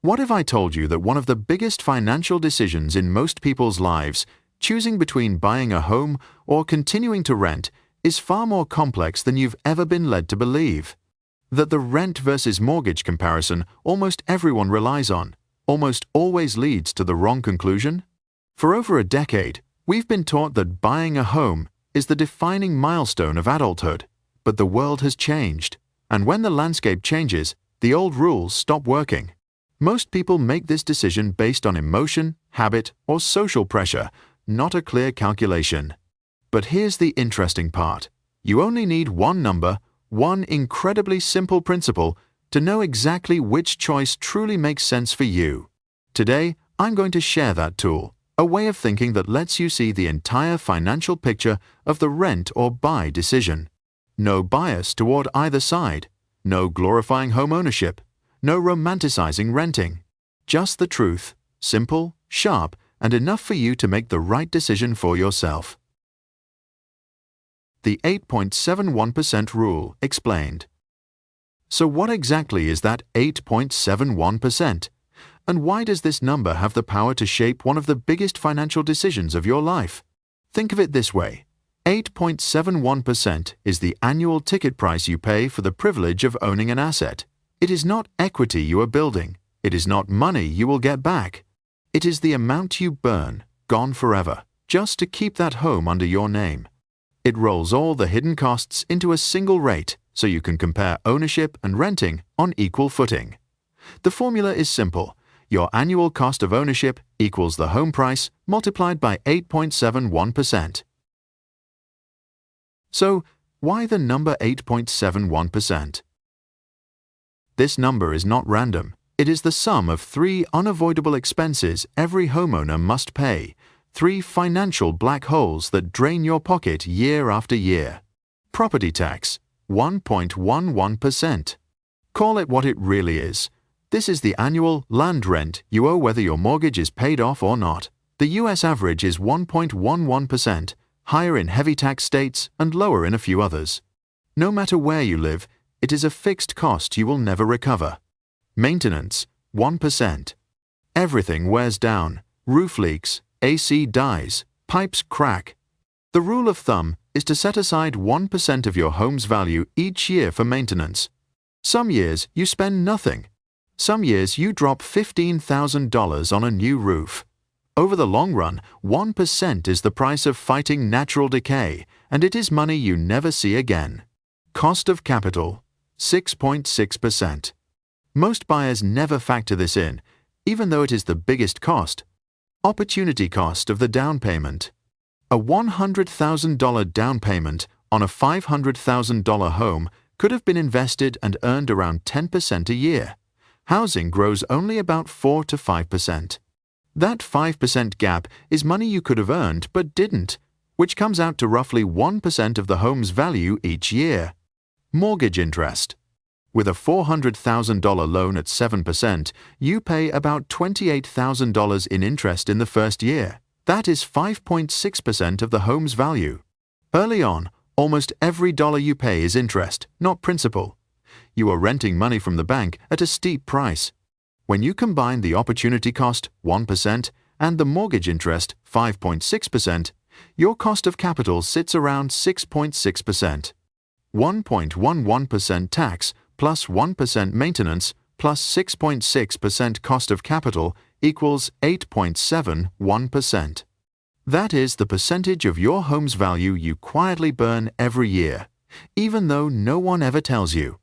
What if I told you that one of the biggest financial decisions in most people's lives, choosing between buying a home or continuing to rent, is far more complex than you've ever been led to believe? That the rent versus mortgage comparison almost everyone relies on almost always leads to the wrong conclusion? For over a decade, we've been taught that buying a home is the defining milestone of adulthood, but the world has changed, and when the landscape changes, the old rules stop working. Most people make this decision based on emotion, habit, or social pressure, not a clear calculation. But here's the interesting part. You only need one number, one incredibly simple principle, to know exactly which choice truly makes sense for you. Today, I'm going to share that tool, a way of thinking that lets you see the entire financial picture of the rent or buy decision. No bias toward either side, no glorifying homeownership, no romanticizing renting. Just the truth, simple, sharp, and enough for you to make the right decision for yourself. The 8.71% rule explained. So what exactly is that 8.71%? And why does this number have the power to shape one of the biggest financial decisions of your life? Think of it this way. 8.71% is the annual ticket price you pay for the privilege of owning an asset. It is not equity you are building. It is not money you will get back. It is the amount you burn, gone forever, just to keep that home under your name. It rolls all the hidden costs into a single rate, so you can compare ownership and renting on equal footing. The formula is simple. Your annual cost of ownership equals the home price multiplied by 8.71%. So, why the number 8.71%? This number is not random. It is the sum of three unavoidable expenses every homeowner must pay, three financial black holes that drain your pocket year after year. Property tax, 1.11%. Call it what it really is. This is the annual land rent you owe whether your mortgage is paid off or not. The US average is 1.11%, higher in heavy tax states and lower in a few others. No matter where you live, it is a fixed cost you will never recover. Maintenance, 1%. Everything wears down. Roof leaks, AC dies, pipes crack. The rule of thumb is to set aside 1% of your home's value each year for maintenance. Some years you spend nothing. Some years you drop $15,000 on a new roof. Over the long run, 1% is the price of fighting natural decay, and it is money you never see again. Cost of capital, 6.6%. Most buyers never factor this in, even though it is the biggest cost. Opportunity cost of the down payment. A $100,000 down payment on a $500,000 home could have been invested and earned around 10% a year. Housing grows only about 4 to 5%. That 5% gap is money you could have earned but didn't, which comes out to roughly 1% of the home's value each year. Mortgage interest. With a $400,000 loan at 7%, you pay about $28,000 in interest in the first year. That is 5.6% of the home's value. Early on, almost every dollar you pay is interest, not principal. You are renting money from the bank at a steep price. When you combine the opportunity cost, 1%, and the mortgage interest, 5.6%, your cost of capital sits around 6.6%. 1.11% tax plus 1% maintenance plus 6.6% cost of capital equals 8.71%. That is the percentage of your home's value you quietly burn every year, even though no one ever tells you.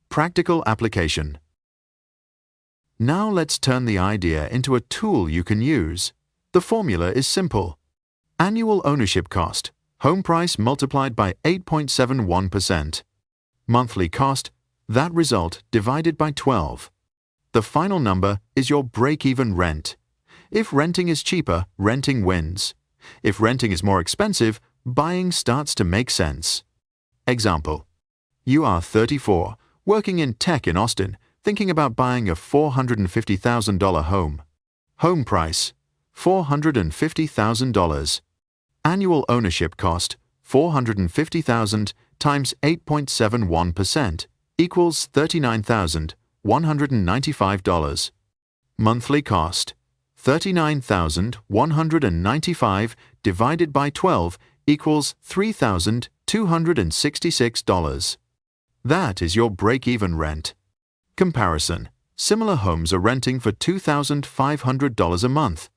Practical application. Now let's turn the idea into a tool you can use. The formula is simple. Annual ownership cost, home price multiplied by 8.71%. Monthly cost, that result divided by 12. The final number is your break-even rent. If renting is cheaper, renting wins. If renting is more expensive, buying starts to make sense. Example. You are 34, working in tech in Austin, thinking about buying a $450,000 home. Home price, $450,000. Annual ownership cost, $450,000 times 8.71% equals $39,000, $39,195. Monthly cost: $39,195 divided by 12 equals $3,266. That is your break-even rent. Comparison: similar homes are renting for $2,500 a month.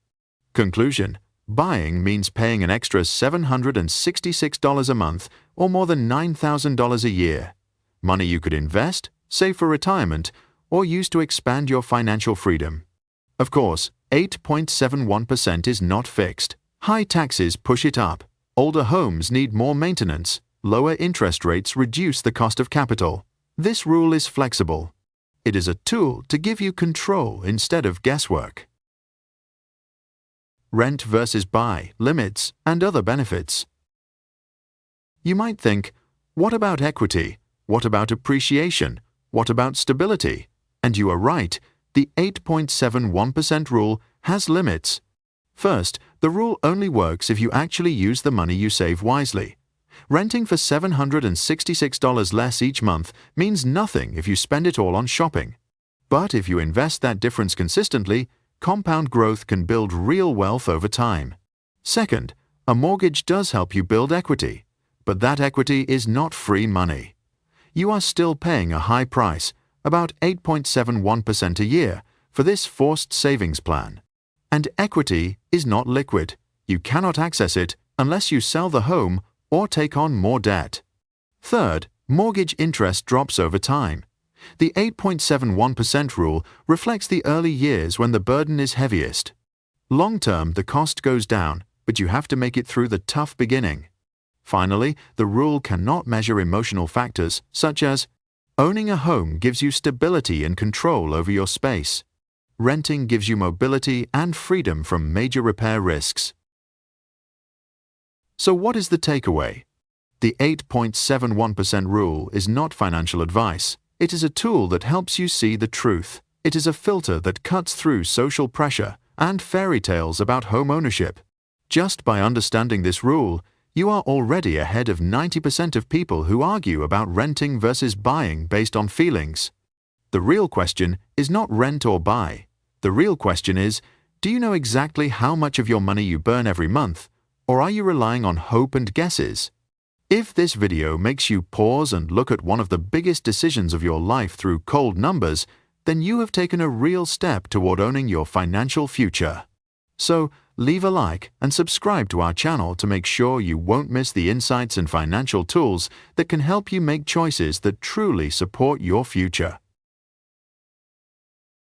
Conclusion: buying means paying an extra $766 a month or more than $9,000 a year. Money you could invest, save for retirement, or use to expand your financial freedom. Of course, 8.71% is not fixed. High taxes push it up. Older homes need more maintenance. Lower interest rates reduce the cost of capital. This rule is flexible. It is a tool to give you control instead of guesswork. Rent versus buy, limits, and other benefits. You might think, what about equity? What about appreciation? What about stability? And you are right, the 8.71% rule has limits. First, the rule only works if you actually use the money you save wisely. Renting for $766 less each month means nothing if you spend it all on shopping. But if you invest that difference consistently, compound growth can build real wealth over time. Second, a mortgage does help you build equity, but that equity is not free money. You are still paying a high price, about 8.71% a year, for this forced savings plan. And equity is not liquid. You cannot access it unless you sell the home or take on more debt. Third, mortgage interest drops over time. The 8.71% rule reflects the early years when the burden is heaviest. Long-term, the cost goes down, but you have to make it through the tough beginning. Finally, the rule cannot measure emotional factors such as owning a home gives you stability and control over your space. Renting gives you mobility and freedom from major repair risks. So what is the takeaway? The 8.71% rule is not financial advice. It is a tool that helps you see the truth. It is a filter that cuts through social pressure and fairy tales about home ownership. Just by understanding this rule, you are already ahead of 90% of people who argue about renting versus buying based on feelings. The real question is not rent or buy. The real question is, do you know exactly how much of your money you burn every month, or are you relying on hope and guesses? If this video makes you pause and look at one of the biggest decisions of your life through cold numbers, then you have taken a real step toward owning your financial future. So, leave a like and subscribe to our channel to make sure you won't miss the insights and financial tools that can help you make choices that truly support your future.